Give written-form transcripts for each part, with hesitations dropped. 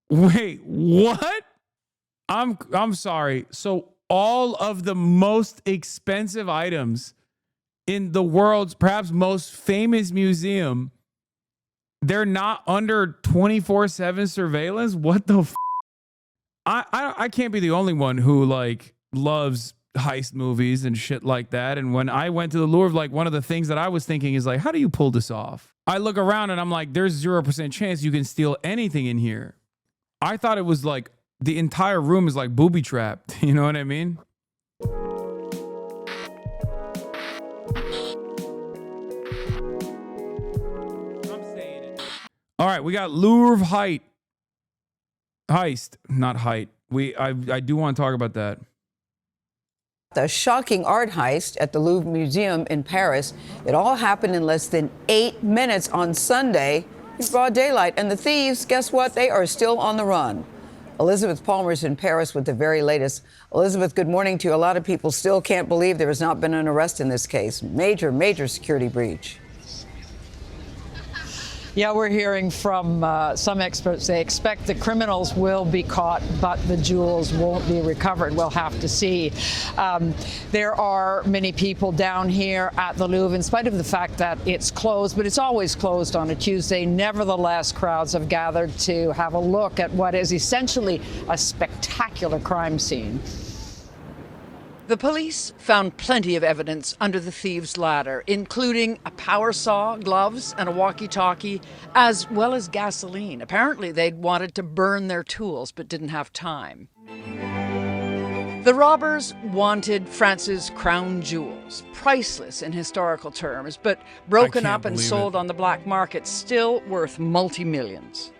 Wait, what? I'm sorry. So all of the most expensive items in the world's perhaps most famous museum, they're not under 24/7 surveillance? What the I can't be the only one who like loves heist movies and shit like that. And when I went to the Louvre, like one of the things that I was thinking is like, how do you pull this off? I look around and I'm like, there's 0% chance you can steal anything in here. I thought it was like the entire room is like booby trapped. You know what I mean? I'm saying it. All right, we got Louvre heist, not height. I do want to talk about that. The shocking art heist at the Louvre Museum in Paris. It all happened in less than 8 minutes on Sunday in broad daylight. And the thieves, guess what? They are still on the run. Elizabeth Palmer's in Paris with the very latest. Elizabeth, good morning to you. A lot of people still can't believe there has not been an arrest in this case. Major, major security breach. Yeah, we're hearing from some experts. They expect the criminals will be caught, but the jewels won't be recovered. We'll have to see. There are many people down here at the Louvre, in spite of the fact that it's closed, but it's always closed on a Tuesday. Nevertheless, crowds have gathered to have a look at what is essentially a spectacular crime scene. The police found plenty of evidence under the thieves' ladder, including a power saw, gloves, and a walkie-talkie, as well as gasoline. Apparently, they'd wanted to burn their tools, but didn't have time. The robbers wanted France's crown jewels, priceless in historical terms, but broken up and sold on the black market, still worth multi-millions.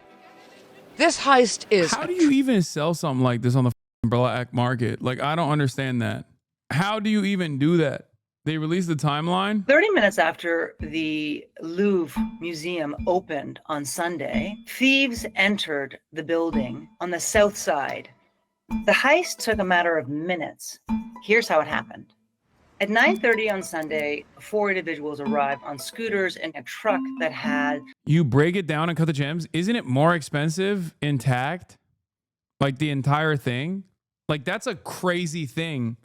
This heist is... How do you even sell something like this on the black market? Like, I don't understand that. How do you even do that? They released the timeline? 30 minutes after the Louvre Museum opened on Sunday, thieves entered the building on the south side. The heist took a matter of minutes. Here's how it happened. At 9:30 on Sunday, 4 individuals arrived on scooters in a truck that had... You break it down and cut the gems? Isn't it more expensive intact? Like the entire thing? Like that's a crazy thing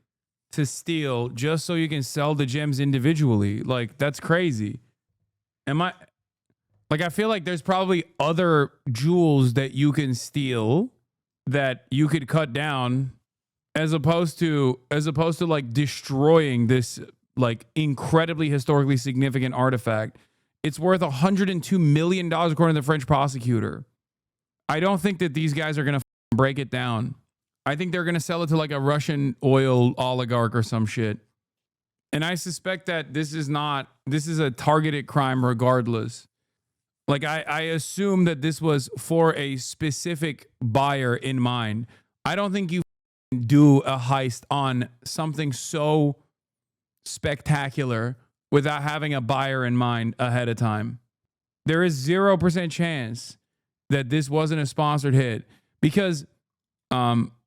to steal just so you can sell the gems individually. Like that's crazy. I feel like there's probably other jewels that you can steal that you could cut down as opposed to like destroying this like incredibly historically significant artifact. It's worth $102 million according to the French prosecutor. I don't think that these guys are going to break it down. I think they're going to sell it to like a Russian oil oligarch or some shit. And I suspect that this is a targeted crime regardless. Like I assume that this was for a specific buyer in mind. I don't think you do a heist on something so spectacular without having a buyer in mind ahead of time. There is 0% chance that this wasn't a sponsored hit because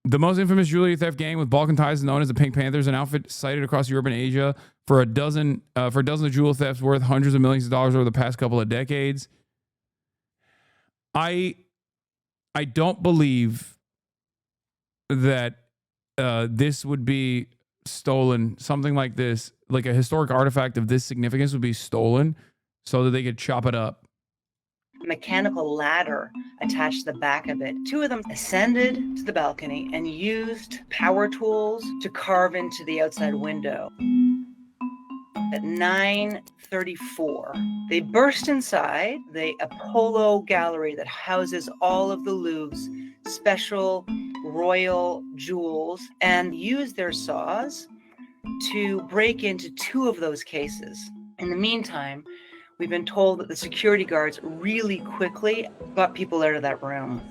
the most infamous jewelry theft gang with Balkan ties is known as the Pink Panthers, an outfit cited across Europe and Asia for a dozen of jewel thefts worth hundreds of millions of dollars over the past couple of decades. I don't believe that this would be stolen. Something like this, like a historic artifact of this significance, would be stolen so that they could chop it up. Mechanical ladder attached to the back of it. 2 of them ascended to the balcony and used power tools to carve into the outside window. At 9:34, they burst inside the Apollo gallery that houses all of the Louvre's special royal jewels and used their saws to break into 2 of those cases. In the meantime, we've been told that the security guards really quickly got people out of that room.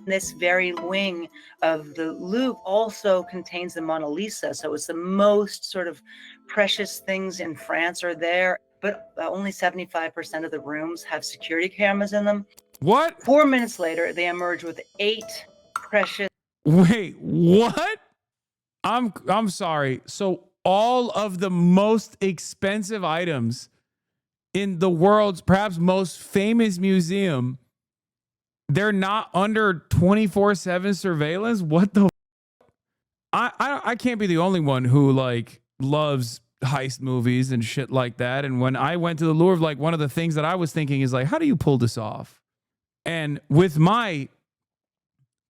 This very wing of the Louvre also contains the Mona Lisa. So it's the most sort of precious things in France are there, but only 75% of the rooms have security cameras in them. What? 4 minutes later, they emerge with 8 precious... Wait, what? I'm sorry. So all of the most expensive items in the world's perhaps most famous museum, They're not under 24/7 surveillance. What the? I can't be the only one who like loves heist movies and shit like that. And when I went to the Louvre, like one of the things that I was thinking is like, how do you pull this off? And with my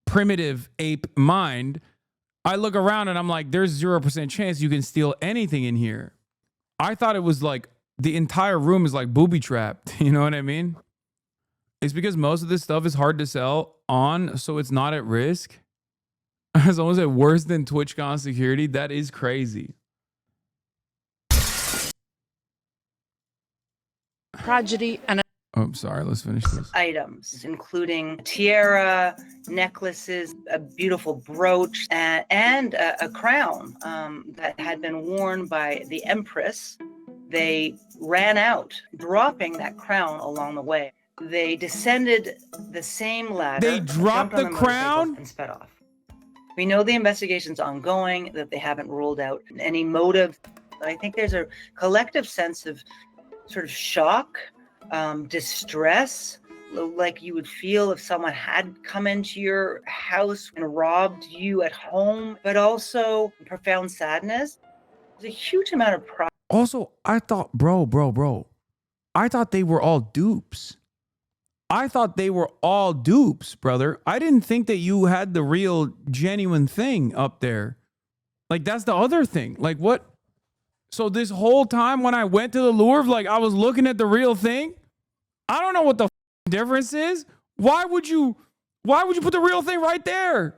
primitive ape mind, I look around and I'm like, there's 0% chance you can steal anything in here. I thought it was like the entire room is like booby trapped. You know what I mean? It's because most of this stuff is hard to sell on, so it's not at risk. It's almost at worse than TwitchCon security. That is crazy. Tragedy and Oh, sorry. Let's finish this. Items, including a tiara, necklaces, a beautiful brooch, and a crown that had been worn by the Empress. They ran out, dropping that crown along the way. They descended the same ladder. They dropped jumped on the motorcycles crown? and sped off. We know the investigation's ongoing, that they haven't ruled out any motive. I think there's a collective sense of sort of shock, distress, like you would feel if someone had come into your house and robbed you at home, but also profound sadness. There's a huge amount of pride. Also, I thought, bro, I thought they were all dupes. I thought they were all dupes, brother. I didn't think that you had the real, genuine thing up there. Like, that's the other thing. Like, what? So this whole time when I went to the Louvre, like, I was looking at the real thing. I don't know what the difference is. Why would you put the real thing right there?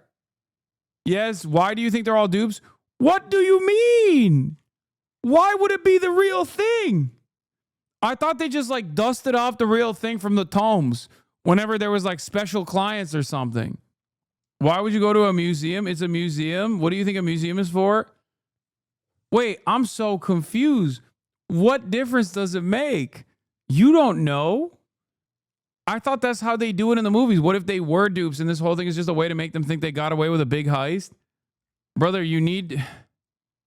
Yes, why do you think they're all dupes? What do you mean? Why would it be the real thing? I thought they just like dusted off the real thing from the tomes whenever there was like special clients or something. Why would you go to a museum? It's a museum. What do you think a museum is for? Wait, I'm so confused. What difference does it make? You don't know. I thought that's how they do it in the movies. What if they were dupes and this whole thing is just a way to make them think they got away with a big heist? Brother, you need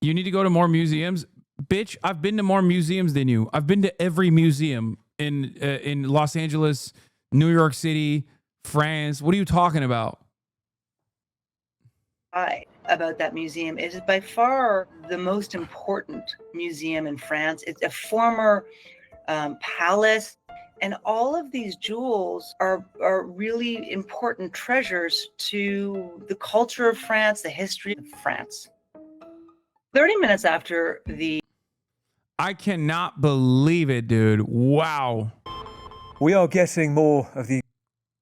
to go to more museums. Bitch, I've been to more museums than you. I've been to every museum in Los Angeles, New York City, France. What are you talking about? About that museum. It is by far the most important museum in France. It's a former palace, and all of these jewels are really important treasures to the culture of France, the history of France. 30 minutes after the... I cannot believe it, dude. Wow. We are getting more of the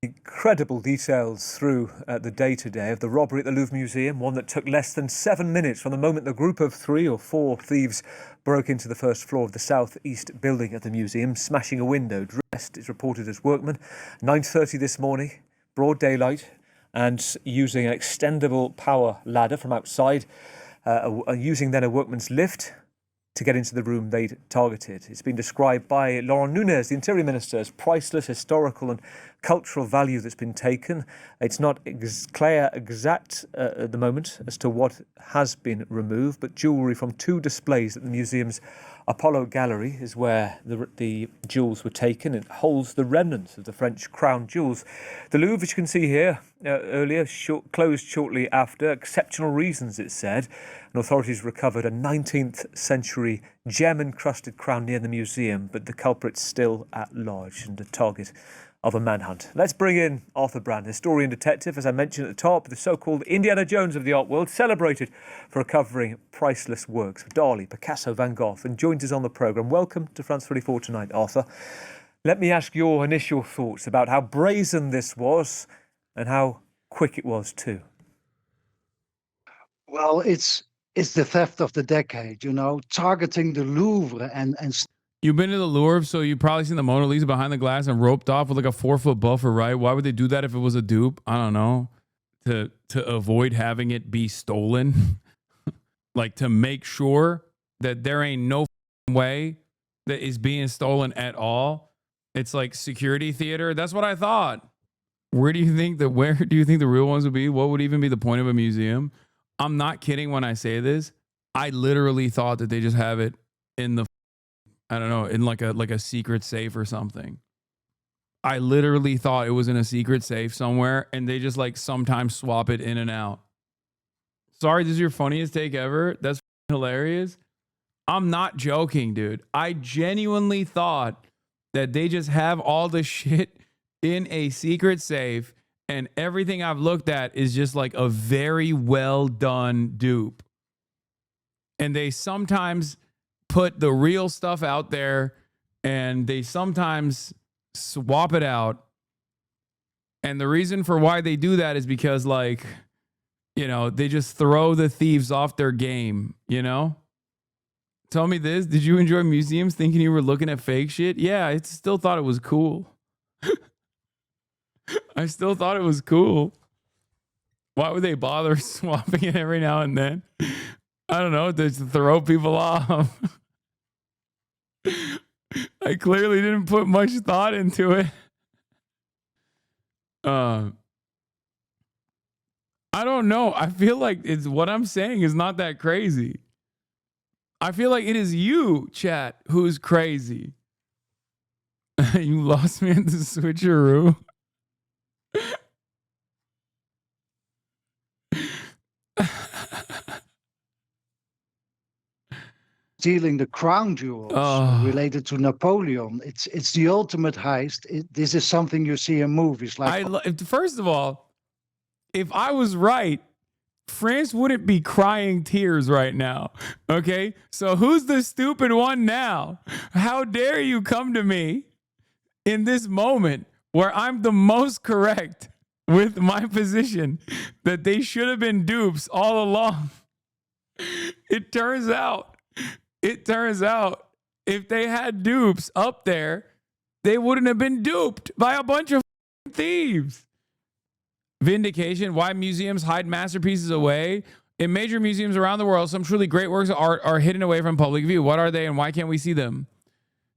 incredible details through the day today of the robbery at the Louvre Museum, one that took less than 7 minutes from the moment the group of 3 or 4 thieves broke into the first floor of the southeast building of the museum, smashing a window. Dressed, it's reported, as workmen. 9:30 this morning, broad daylight, and using an extendable power ladder from outside, using then a workman's lift to get into the room they'd targeted. It's been described by Laurent Nunez, the Interior Minister, as priceless historical and cultural value that's been taken. It's not clear exact at the moment as to what has been removed, but jewellery from 2 displays at the museum's Apollo Gallery is where the jewels were taken. It holds the remnants of the French crown jewels. The Louvre, as you can see here earlier, closed shortly after. Exceptional reasons, it said. And authorities recovered a 19th century gem-encrusted crown near the museum, but the culprit's still at large and a target of a manhunt. Let's bring in Arthur Brand, historian detective, as I mentioned at the top, the so-called Indiana Jones of the art world, celebrated for recovering priceless works of Dali, Picasso, Van Gogh, and joins us on the programme. Welcome to France 24 tonight, Arthur. Let me ask your initial thoughts about how brazen this was and how quick it was too. Well, it's the theft of the decade, you know, targeting the Louvre and You've been to the Louvre, so you've probably seen the Mona Lisa behind the glass and roped off with like a 4-foot buffer, right? Why would they do that if it was a dupe? I don't know. To avoid having it be stolen. Like to make sure that there ain't no way that is being stolen at all. It's like security theater. That's what I thought. Where do you think the real ones would be? What would even be the point of a museum? I'm not kidding when I say this. I literally thought that they just have it in the, I don't know, in like a secret safe or something. I literally thought it was in a secret safe somewhere, and they just like sometimes swap it in and out. Sorry, this is your funniest take ever. That's hilarious. I'm not joking, dude. I genuinely thought that they just have all the shit in a secret safe, and everything I've looked at is just like a very well done dupe. And they sometimes put the real stuff out there, and they sometimes swap it out. And the reason for why they do that is because, like, you know, they just throw the thieves off their game, you know? Tell me this. Did you enjoy museums thinking you were looking at fake shit? Yeah, I still thought it was cool. I still thought it was cool. Why would they bother swapping it every now and then? I don't know, to throw people off. I clearly didn't put much thought into it. I don't know. I feel like it's what I'm saying is not that crazy. I feel like it is you, chat, who's crazy. You lost me at the switcheroo. Stealing the crown jewels related to Napoleon. It's the ultimate heist. This is something you see in movies. Like, First of all, if I was right, France wouldn't be crying tears right now. Okay? So who's the stupid one now? How dare you come to me in this moment where I'm the most correct with my position that they should have been dupes all along? It turns out if they had dupes up there, they wouldn't have been duped by a bunch of thieves. Vindication: why museums hide masterpieces away. In major museums around the world, some truly great works of art are hidden away from public view. What are they, and why can't we see them?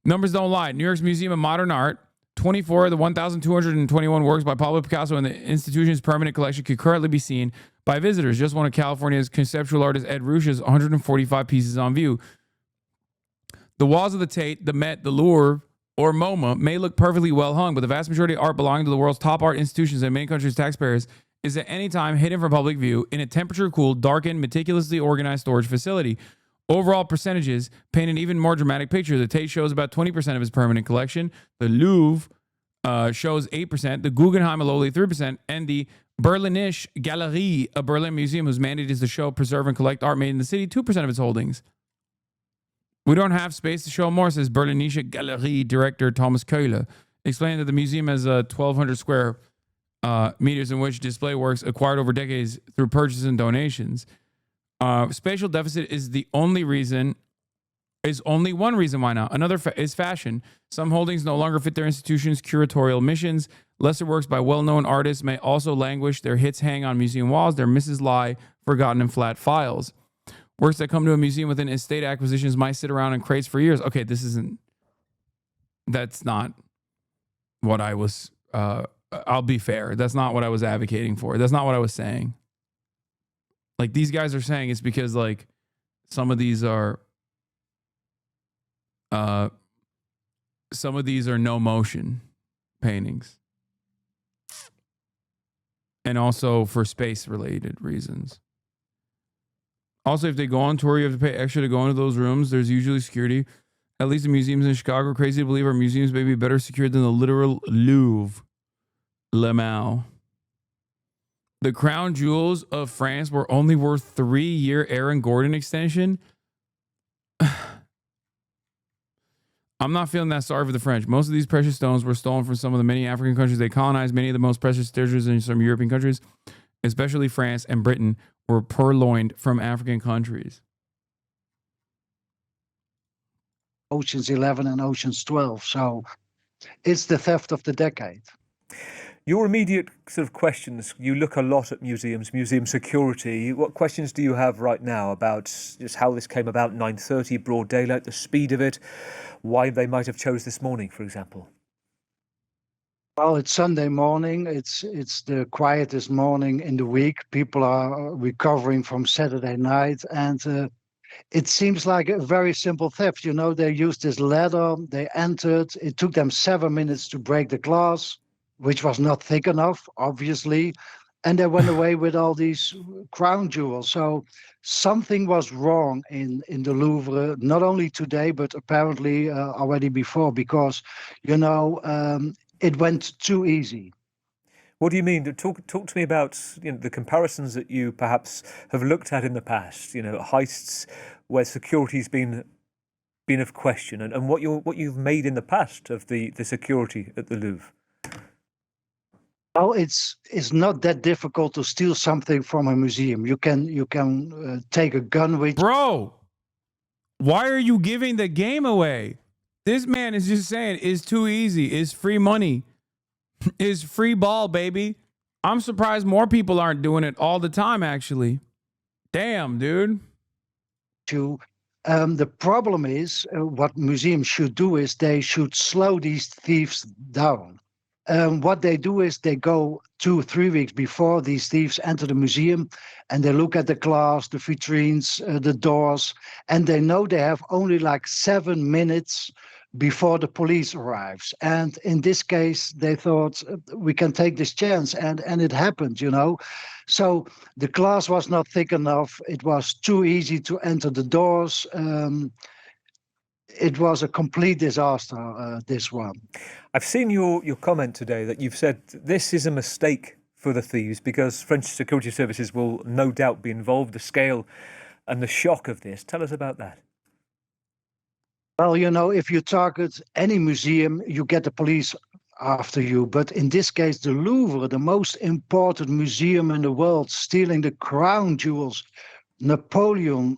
Numbers don't lie. New York's Museum of Modern Art, 24 of the 1,221 works by Pablo Picasso in the institution's permanent collection could currently be seen by visitors. Just one of California's conceptual artist Ed Ruscha's 145 pieces on view. The walls of the Tate, the Met, the Louvre, or MoMA may look perfectly well hung, but the vast majority of art belonging to the world's top art institutions and many countries' taxpayers is at any time hidden from public view in a temperature-cooled, darkened, meticulously organized storage facility. Overall percentages paint an even more dramatic picture. The Tate shows about 20% of its permanent collection. The Louvre shows 8%. The Guggenheim a lowly 3%. And the Berlinische Galerie, a Berlin museum whose mandate is to show, preserve, and collect art made in the city, 2% of its holdings. We don't have space to show more, says Berlinische Galerie director Thomas Köhler, explaining that the museum has 1,200 square meters in which display works acquired over decades through purchases and donations. Spatial deficit is only one reason why not. Another is fashion. Some holdings no longer fit their institution's curatorial missions. Lesser works by well-known artists may also languish. Their hits hang on museum walls. Their misses lie forgotten in flat files. Works that come to a museum within estate acquisitions might sit around in crates for years. Okay, that's not what I was, I'll be fair. That's not what I was advocating for. That's not what I was saying. Like, these guys are saying it's because, like, some of these are no motion paintings. And also for space related reasons. Also, if they go on tour, you have to pay extra to go into those rooms. There's usually security. At least the museums in Chicago are crazy to believe our museums may be better secured than the literal Louvre. Lemau. The crown jewels of France were only worth 3-year Aaron Gordon extension. I'm not feeling that sorry for the French. Most of these precious stones were stolen from some of the many African countries they colonized. Many of the most precious treasures in some European countries, especially France and Britain, were purloined from African countries. Ocean's 11 and Ocean's 12. So it's the theft of the decade. Your immediate sort of questions, you look a lot at museums, museum security. What questions do you have right now about just how this came about, 9:30, broad daylight, the speed of it, why they might have chose this morning, for example? Well, it's Sunday morning. It's the quietest morning in the week. People are recovering from Saturday night. And It seems like a very simple theft. You know, they used this ladder, they entered. It took them 7 minutes to break the glass, which was not thick enough, obviously. And they went away with all these crown jewels. So something was wrong in the Louvre, not only today, but apparently already before, because, it went too easy. What do you mean? Talk to me about the comparisons that you perhaps have looked at in the past. Heists where security's been of question, and what you've made in the past of the security at the Louvre. Well, it's not that difficult to steal something from a museum. You can take a gun with. Bro, why are you giving the game away? This man is just saying it's too easy. It's free money. It's free ball, baby. I'm surprised more people aren't doing it all the time, actually. Damn, dude. The problem is what museums should do is they should slow these thieves down. What they do is they go 2-3 weeks before these thieves enter the museum, and they look at the glass, the vitrines, the doors, and they know they have only like 7 minutes before the police arrives. And in this case, they thought we can take this chance, and it happened, So the glass was not thick enough. It was too easy to enter the doors. It was a complete disaster, this one. I've seen your comment today that you've said this is a mistake for the thieves because French security services will no doubt be involved. The scale and the shock of this. Tell us about that. Well, if you target any museum, you get the police after you. But in this case, the Louvre, the most important museum in the world, stealing the crown jewels, Napoleon,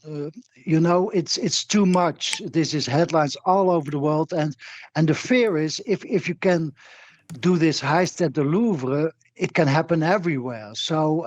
it's too much. This is headlines all over the world. And the fear is if you can do this heist at the Louvre, it can happen everywhere. So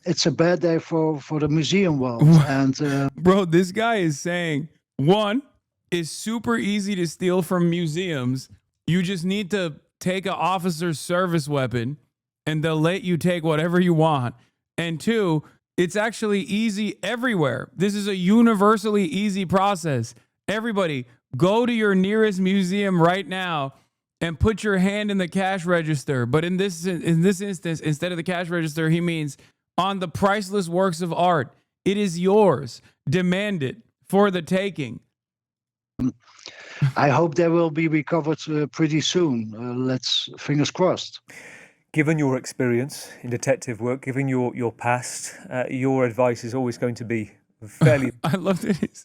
it's a bad day for the museum world. And Bro, this guy is saying, one, it's super easy to steal from museums. You just need to take an officer's service weapon and they'll let you take whatever you want. And two, it's actually easy everywhere. This is a universally easy process. Everybody, go to your nearest museum right now and put your hand in the cash register. But in this instance, instead of the cash register, he means on the priceless works of art. It is yours. Demand it for the taking. I hope they will be recovered pretty soon. Let's fingers crossed. Given your experience in detective work, given your past, your advice is always going to be fairly. I love that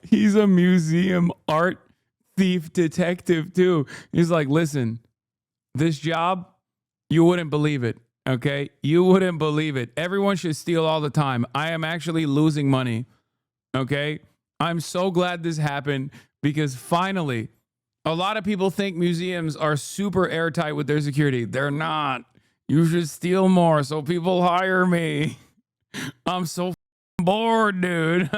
he's a museum art thief detective too. He's like, listen, this job, you wouldn't believe it. Okay, you wouldn't believe it. Everyone should steal all the time. I am actually losing money. Okay. I'm so glad this happened because finally, a lot of people think museums are super airtight with their security. They're not. You should steal more so people hire me. I'm so bored, dude.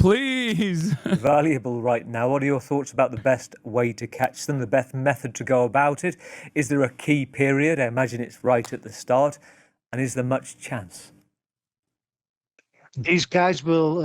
Please. Valuable right now. What are your thoughts about the best way to catch them, the best method to go about it? Is there a key period? I imagine it's right at the start. And is there much chance? These guys will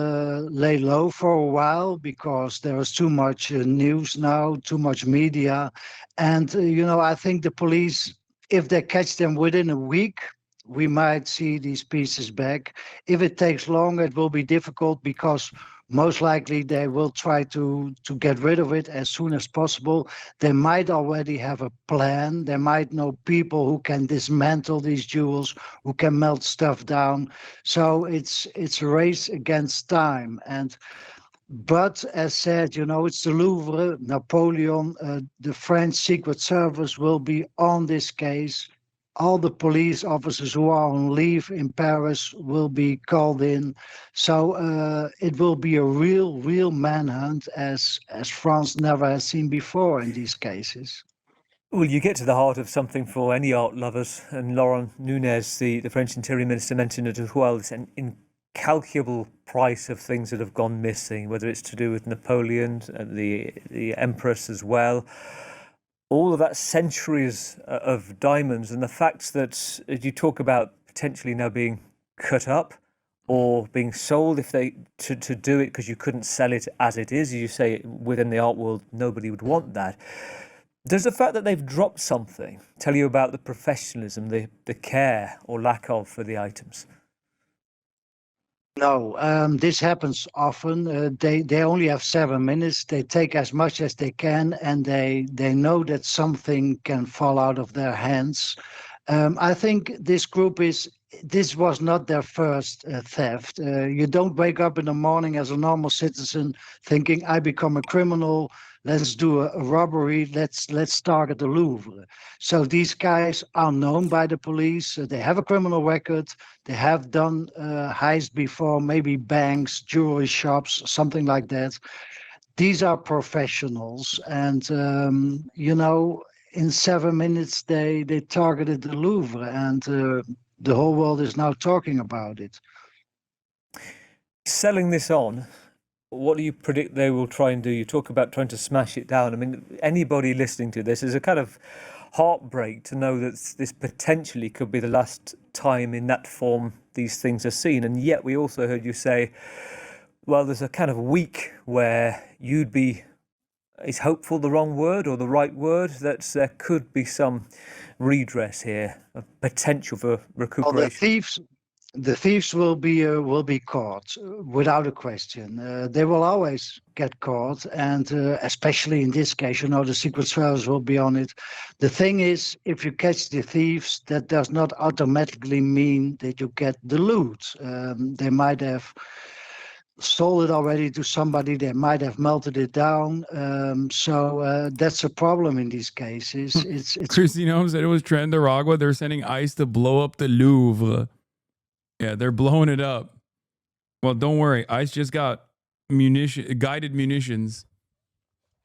lay low for a while because there is too much news now, too much media. And, I think the police, if they catch them within a week, we might see these pieces back. If it takes longer, it will be difficult because most likely they will try to get rid of it as soon as possible. They might already have a plan. They might know people who can dismantle these jewels, who can melt stuff down. So it's a race against time. But as said, it's the Louvre, Napoleon, the French Secret Service will be on this case. All the police officers who are on leave in Paris will be called in. So it will be a real manhunt as France never has seen before in these cases. Well, you get to the heart of something for any art lovers, and Laurent Nunez, the French Interior Minister, mentioned it as well. It's an incalculable price of things that have gone missing, whether it's to do with Napoleon, the Empress as well. All of that centuries of diamonds, and the fact that, as you talk about potentially now being cut up or being sold if they to do it because you couldn't sell it as it is. As you say, within the art world, nobody would want that. Does the fact that they've dropped something tell you about the professionalism, the care or lack of for the items? No, this happens often. They only have 7 minutes. They take as much as they can, and they know that something can fall out of their hands. I think this was not their first theft. You don't wake up in the morning as a normal citizen thinking, I become a criminal, let's do a robbery, let's target the Louvre. So these guys are known by the police. They have a criminal record. They have done heist before, maybe banks, jewelry shops, something like that. These are professionals, and in 7 minutes they targeted the Louvre, and the whole world is now talking about it. Selling this on, what do you predict they will try and do? You talk about trying to smash it down. I mean, anybody listening to this is a kind of heartbreak to know that this potentially could be the last time in that form these things are seen. And yet we also heard you say, well, there's a kind of week where you'd be, is hopeful the wrong word or the right word, that there could be some redress here, a potential for recuperation? Well, the thieves will be caught without a question. They will always get caught, and especially in this case, the Secret Service will be on it. The thing is, if you catch the thieves, that does not automatically mean that you get the loot. They might have sold it already to somebody, they might have melted it down. So that's a problem in these cases. It's Christine Holmes said it was Nicaragua. They're sending ICE to blow up the Louvre. Yeah, they're blowing it up. Well, don't worry. ICE just got guided munitions.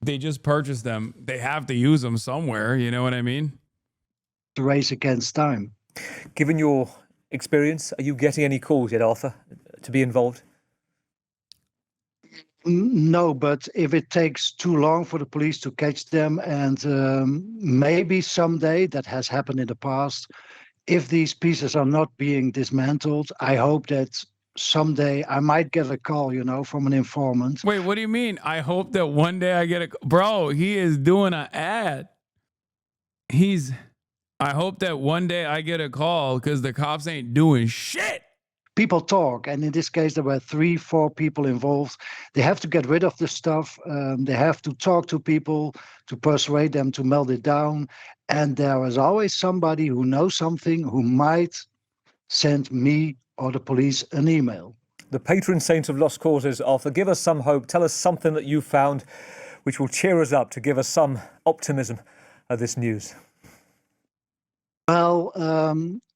They just purchased them. They have to use them somewhere. You know what I mean? a race against time. Given your experience, are you getting any calls yet, Arthur, to be involved? No, but if it takes too long for the police to catch them, and maybe someday, that has happened in the past, if these pieces are not being dismantled, I hope that someday I might get a call, from an informant. Wait, what do you mean? I hope that one day I get a... Bro, he is doing an ad. I hope that one day I get a call because the cops ain't doing shit. People talk, and in this case, there were 3-4 people involved. They have to get rid of the stuff. They have to talk to people to persuade them to melt it down. And there is always somebody who knows something who might send me or the police an email. The patron saint of lost causes, Arthur, give us some hope. Tell us something that you found which will cheer us up, to give us some optimism of this news. Well,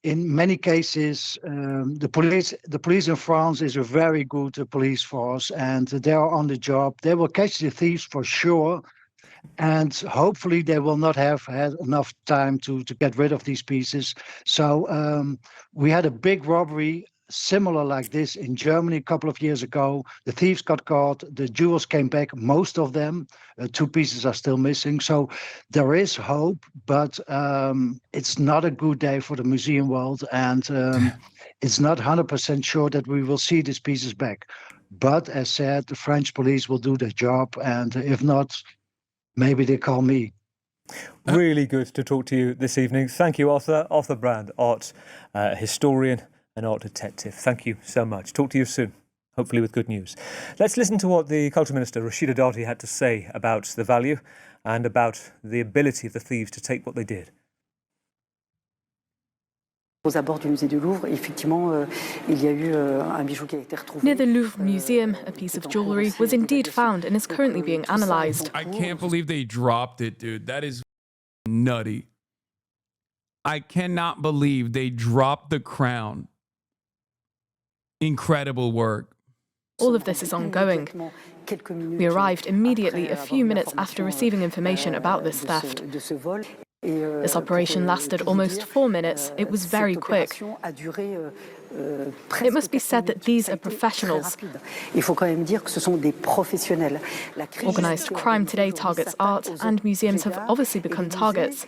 in many cases, the police in France is a very good police force, and they are on the job. They will catch the thieves for sure, and hopefully they will not have had enough time to get rid of these pieces. So we had a big robbery similar like this in Germany a couple of years ago. The thieves got caught, the jewels came back, most of them. 2 pieces are still missing. So there is hope, but it's not a good day for the museum world, and it's not 100% sure that we will see these pieces back. But as said, the French police will do their job, and if not, maybe they call me. Really good to talk to you this evening. Thank you, Arthur. Arthur Brand, art historian and art detective. Thank you so much. Talk to you soon, hopefully with good news. Let's listen to what the Culture Minister, Rashida Dati, had to say about the value and about the ability of the thieves to take what they did. Near the Louvre Museum, a piece of jewellery was indeed found and is currently being analysed. I can't believe they dropped it, dude. That is nutty. I cannot believe they dropped the crown. Incredible work. All of this is ongoing. We arrived immediately a few minutes after receiving information about this theft. This operation lasted almost 4 minutes. It was very quick. It must be said that these are professionals. Organised crime today targets art, and museums have obviously become targets.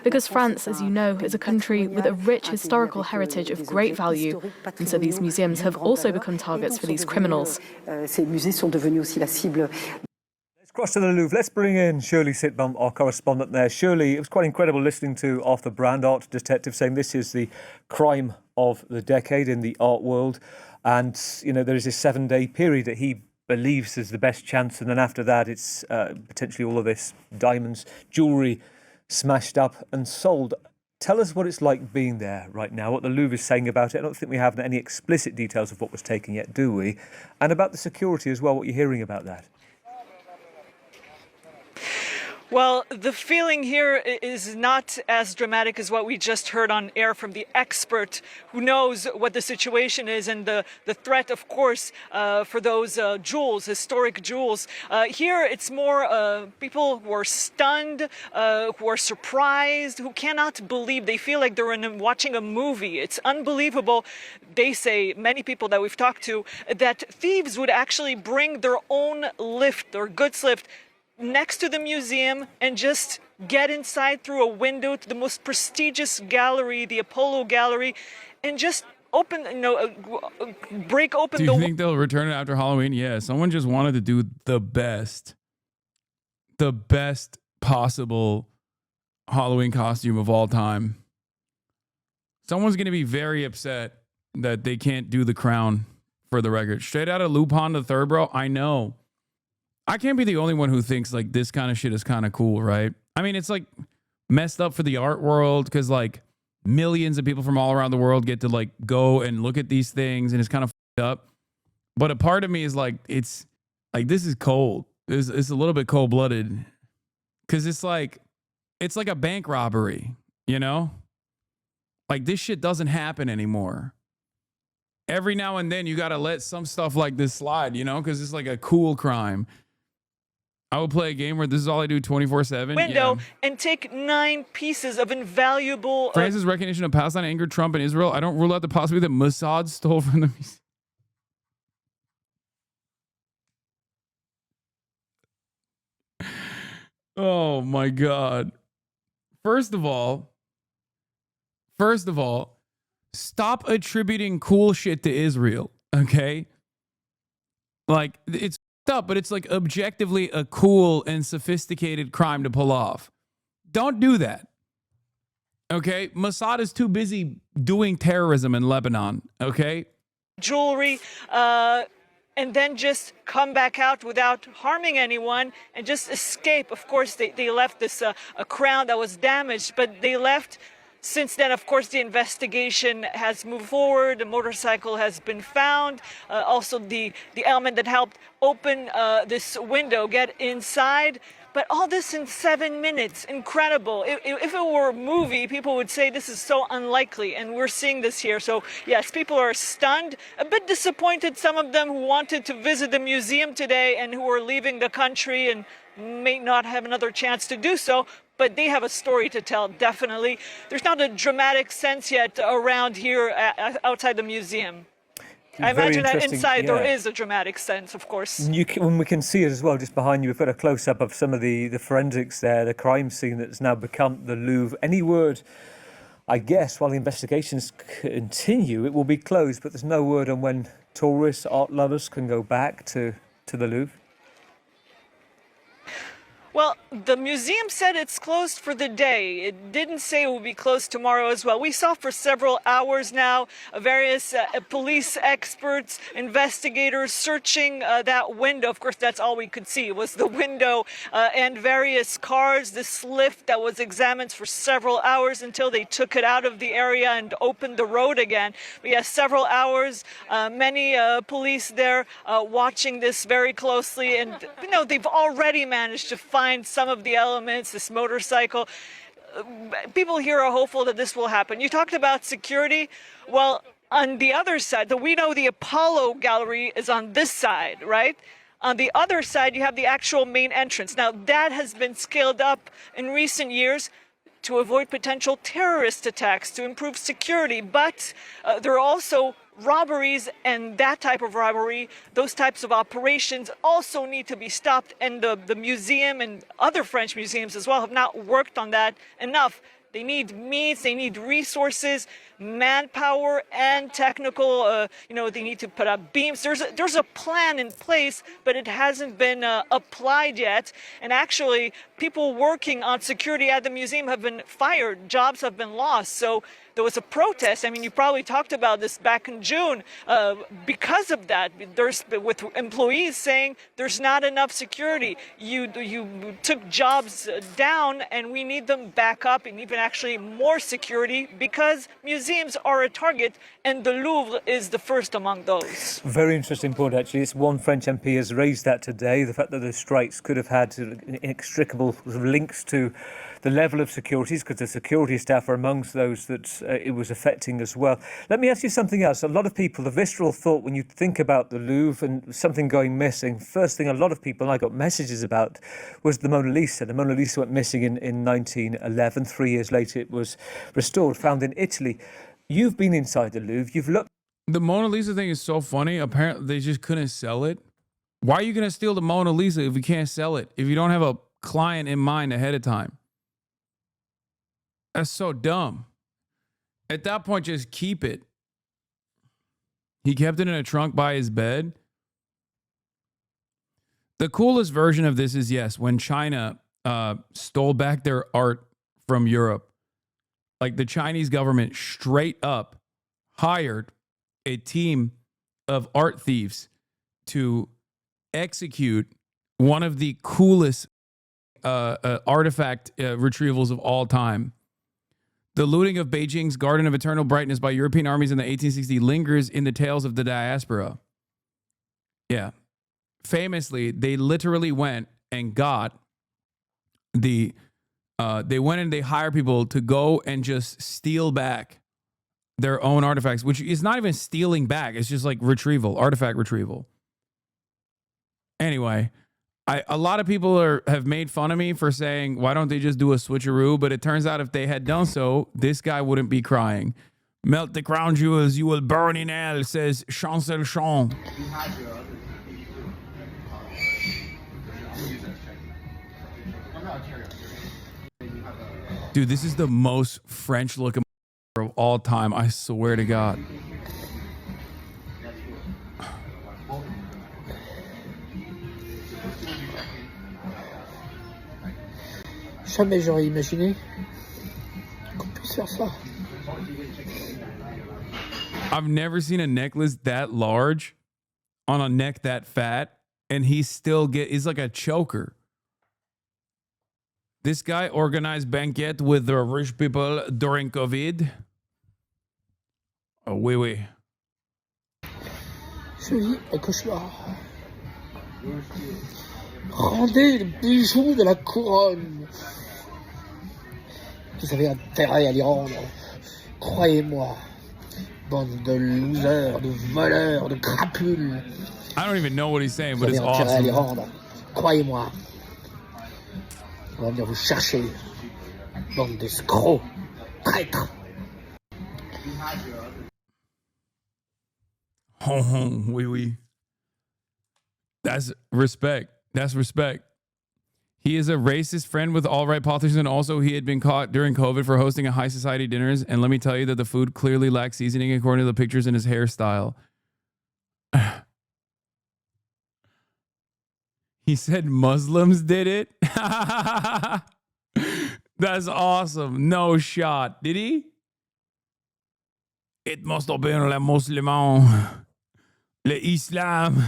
Because France, as you know, is a country with a rich historical heritage of great value, and so these museums have also become targets for these criminals. Across to the Louvre, let's bring in Shirley Sitbum, our correspondent there. Shirley, it was quite incredible listening to Arthur Brand, art detective, saying this is the crime of the decade in the art world. And, you know, there is a 7-day period that he believes is the best chance. And then after that, it's potentially all of this diamonds, jewellery smashed up and sold. Tell us what it's like being there right now, what the Louvre is saying about it. I don't think we have any explicit details of what was taken yet, do we? And about the security as well, what you're hearing about that. Well, the feeling here is not as dramatic as what we just heard on air from the expert who knows what the situation is and the threat, of course, for those jewels, historic jewels. Here, it's more people who are stunned, who are surprised, who cannot believe. They feel like they're watching a movie. It's unbelievable. They say, many people that we've talked to, that thieves would actually bring their own lift, their goods lift, next to the museum and just get inside through a window to the most prestigious gallery, the Apollo Gallery, and just open, break open. Do you think they'll return it after Halloween? Yeah, someone just wanted to do the best possible Halloween costume of all time. Someone's going to be very upset that they can't do the crown, for the record. Straight out of Lupin the Third, bro. I know. I can't be the only one who thinks like this kind of shit is kind of cool, right? I mean, it's like messed up for the art world because like millions of people from all around the world get to like go and look at these things and it's kind of fucked up. But a part of me is like, it's like, this is cold. It's a little bit cold blooded because it's like a bank robbery, you know? Like this shit doesn't happen anymore. Every now and then you got to let some stuff like this slide, you know, because it's like a cool crime. I would play a game where this is all I do 24/7. Window and take 9 pieces of invaluable. France's recognition of Palestine angered Trump and Israel. I don't rule out the possibility that Mossad stole from the museum. Oh my God. First of all, stop attributing cool shit to Israel, okay? Like, it's up, but it's like objectively a cool and sophisticated crime to pull off. Don't do that. Okay? Mossad is too busy doing terrorism in Lebanon, okay? Jewelry, and then just come back out without harming anyone and just escape. Of course, they left this a crown that was damaged, but they left. Since then, of course, the investigation has moved forward. The motorcycle has been found. Also, the element that helped open this window, get inside. But all this in 7 minutes. Incredible. If it were a movie, people would say this is so unlikely. And we're seeing this here. So, yes, people are stunned, a bit disappointed. Some of them who wanted to visit the museum today and who are leaving the country and may not have another chance to do so. But they have a story to tell, definitely. There's not a dramatic sense yet around here outside the museum. I imagine that inside there is a dramatic sense, of course. When we can see it as well, just behind you, we've got a close-up of some of the forensics there, the crime scene that's now become the Louvre. Any word, I guess, while the investigations continue, it will be closed, but there's no word on when tourists, art lovers can go back to the Louvre? Well, the museum said it's closed for the day. It didn't say it will be closed tomorrow as well. We saw for several hours now various police experts, investigators searching that window. Of course, that's all we could see was the window and various cars, this lift that was examined for several hours until they took it out of the area and opened the road again. But yes, several hours, many police there watching this very closely. And, you know, they've already managed to find some of the elements, this motorcycle. People here are hopeful that this will happen. You talked about security. Well, on the other side, we know the Apollo Gallery is on this side, right? On the other side, you have the actual main entrance. Now, that has been scaled up in recent years to avoid potential terrorist attacks, to improve security. But there are also robberies, and that type of robbery, those types of operations also need to be stopped. And the museum and other French museums as well have not worked on that enough. They need means, they need resources, manpower, and technical, they need to put up beams. There's a plan in place, but it hasn't been applied yet. And actually, people working on security at the museum have been fired. Jobs have been lost. So there was a protest. I mean, you probably talked about this back in June. Because of that, with employees saying there's not enough security. You took jobs down, and we need them back up, and even actually more security, because museums are a target, and the Louvre is the first among those. Very interesting point, actually. It's one French MP has raised that today, the fact that the strikes could have had inextricable links to the level of securities, because the security staff are amongst those that it was affecting as well. Let me ask you something else. A lot of people, the visceral thought when you think about the Louvre and something going missing, first thing a lot of people I got messages about was the Mona Lisa. The Mona Lisa went missing in 1911. 3 years later, it was restored, found in Italy. You've been inside the Louvre. You've looked. The Mona Lisa thing is so funny. Apparently, they just couldn't sell it. Why are you going to steal the Mona Lisa if you can't sell it? If you don't have a client in mind ahead of time? That's so dumb. At that point, just keep it. He kept it in a trunk by his bed. The coolest version of this is, yes, when China stole back their art from Europe. Like, the Chinese government straight up hired a team of art thieves to execute one of the coolest artifact retrievals of all time. The looting of Beijing's Garden of Eternal Brightness by European armies in the 1860s lingers in the tales of the diaspora. Yeah. Famously, they literally went and got they went and they hired people to go and just steal back their own artifacts, which is not even stealing back. It's just like retrieval, artifact retrieval. Anyway, a lot of people have made fun of me for saying, why don't they just do a switcheroo? But it turns out if they had done so, this guy wouldn't be crying. Melt the crown jewels, you will burn in hell, says Chancel Chant. Dude, this is the most French looking of all time. I swear to God. Jamais j'aurais imaginé qu'on puisse faire ça. I've never seen a necklace that large on a neck that fat, and he still is like a choker. This guy organized banquet with the rich people during COVID. Oh, oui, oui. Je vis un cauchemar. Rendez le bijou de la couronne. Vous avez intérêt à l'y rendre. Croyez-moi, bande de losers, de voleurs, de crapules. I don't even know what he's saying, but it's Vous avez intérêt à l'y awesome. rendre. Croyez-moi. On va venir vous chercher. Bande d'escrocs, traîtres. Oh, oui, oui. That's respect. That's respect. He is a racist friend with alt-right politicians, and also he had been caught during COVID for hosting a high society dinners. And let me tell you that the food clearly lacks seasoning according to the pictures in his hairstyle. He said Muslims did it. That's awesome. No shot. Did he? It must have been les musulmans, le Islam,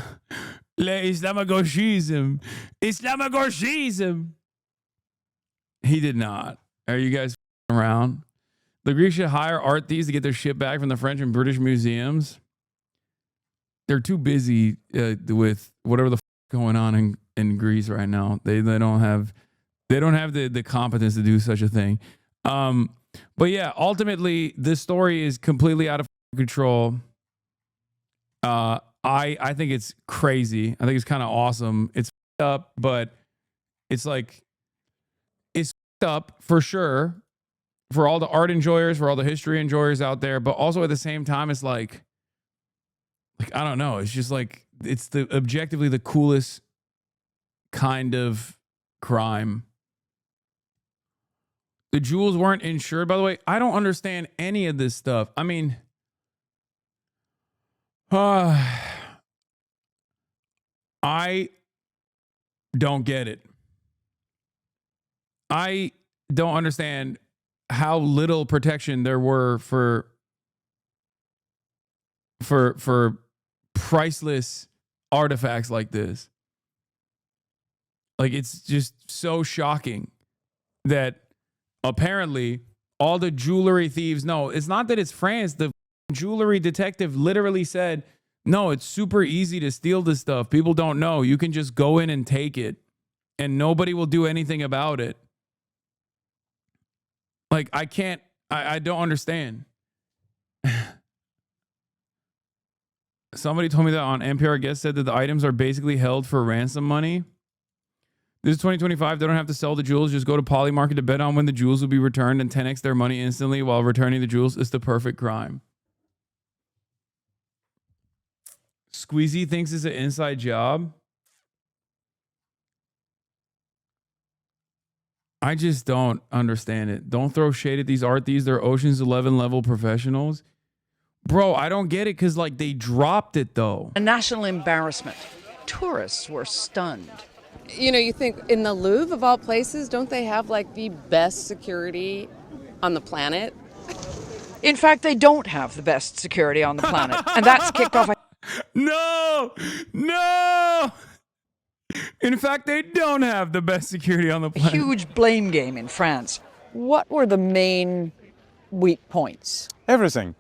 le Islamagoshism. Islamagoshism. He did not. Are you guys around? The Greeks should hire art thieves to get their shit back from the French and British museums. They're too busy with whatever the going on in Greece right now. They don't have the competence to do such a thing. But yeah, ultimately, this story is completely out of control. I think it's crazy. I think it's kind of awesome. It's up, but it's like it's up for sure for all the art enjoyers, for all the history enjoyers out there, but also at the same time, it's like I don't know. It's just like it's the objectively the coolest kind of crime. The jewels weren't insured, by the way. I don't understand any of this stuff. I mean, I don't get it. I don't understand how little protection there were for priceless artifacts like this. Like, it's just so shocking that apparently all the jewelry thieves know. It's not that it's France. The jewelry detective literally said, no, it's super easy to steal this stuff. People don't know. You can just go in and take it and nobody will do anything about it. Like, I don't understand. Somebody told me that on NPR guest said that the items are basically held for ransom money. This is 2025. They don't have to sell the jewels. Just go to Poly Market to bet on when the jewels will be returned and 10x their money instantly while returning the jewels. It's the perfect crime. Squeezy thinks it's an inside job. I just don't understand it. Don't throw shade at these art thieves. They're Ocean's 11 level professionals. Bro, I don't get it because, like, they dropped it, though. A national embarrassment. Tourists were stunned. You know, you think in the Louvre, of all places, don't they have, like, the best security on the planet? In fact, they don't have the best security on the planet. And that's kicked off. No! In fact, they don't have the best security on the planet. Huge blame game in France. What were the main weak points? Everything.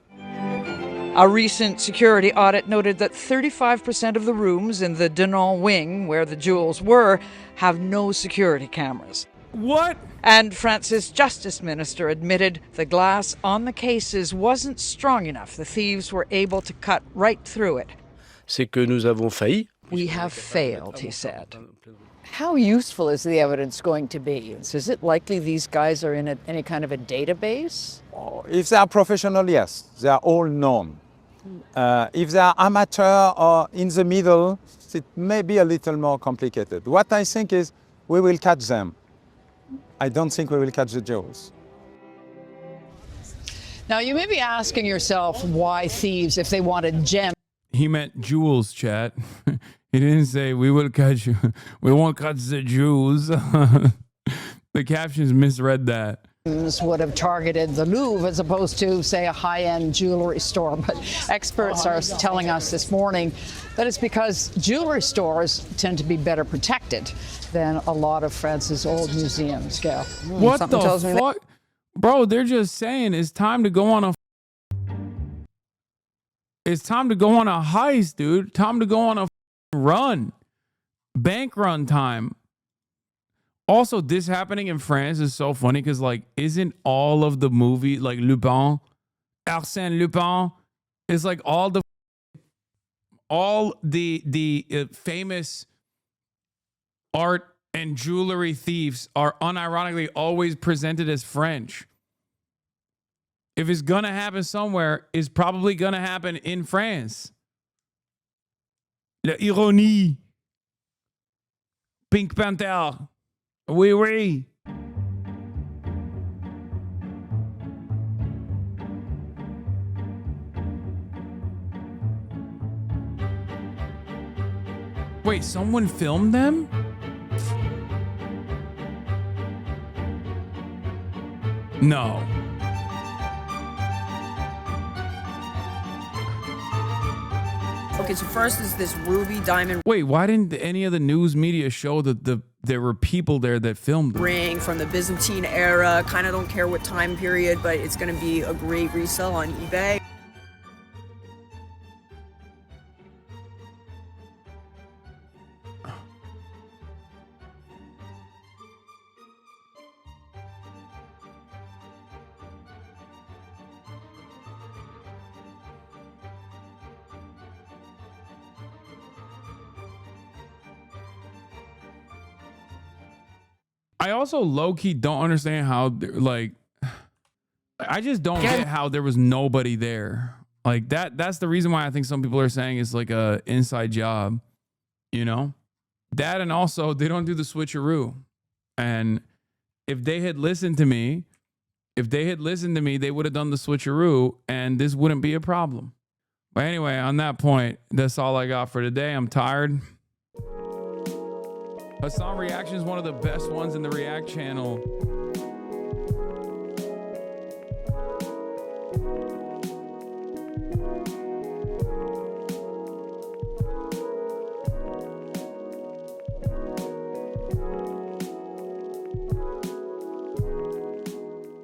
A recent security audit noted that 35% of the rooms in the Denon wing, where the jewels were, have no security cameras. What? And France's justice minister admitted the glass on the cases wasn't strong enough. The thieves were able to cut right through it. C'est que nous avons failli. We have failed, he said. How useful is the evidence going to be? Is it likely these guys are in any kind of a database? If they are professional, yes, they are all known. If they are amateur or in the middle, it may be a little more complicated. What I think is we will catch them. I don't think we will catch the jewels. Now, you may be asking yourself why thieves, if they wanted gems. He meant jewels, chat. He didn't say we will catch you. We won't catch the jewels. The captions misread that. Would have targeted the Louvre as opposed to, say, a high-end jewelry store. But experts are telling us this morning that it's because jewelry stores tend to be better protected than a lot of France's old museums, Gail. What the fuck? Bro, they're just saying it's time to go on a heist, dude. Time to go on a run. Bank run time. Also, this happening in France is so funny because, like, isn't all of the movie, like, Lupin, Arsène Lupin, is like all the famous art and jewelry thieves are unironically always presented as French. If it's gonna happen somewhere, it's probably gonna happen in France. La ironie. Pink Panther. Oui, oui. Wait, someone filmed them? No. Okay, so first is this ruby diamond Wait, why didn't any of the news media show that there were people there that filmed them? ring from the Byzantine era. Kind of don't care what time period, but it's going to be a great resale on eBay. I also low-key don't understand how, like, I just don't get how there was nobody there. Like, that's the reason why I think some people are saying it's like a inside job, you know? That, and also they don't do the switcheroo. And if they had listened to me, they would have done the switcheroo and this wouldn't be a problem. But anyway, on that point, that's all I got for today. I'm tired. Hasan Reaction is one of the best ones in the React channel.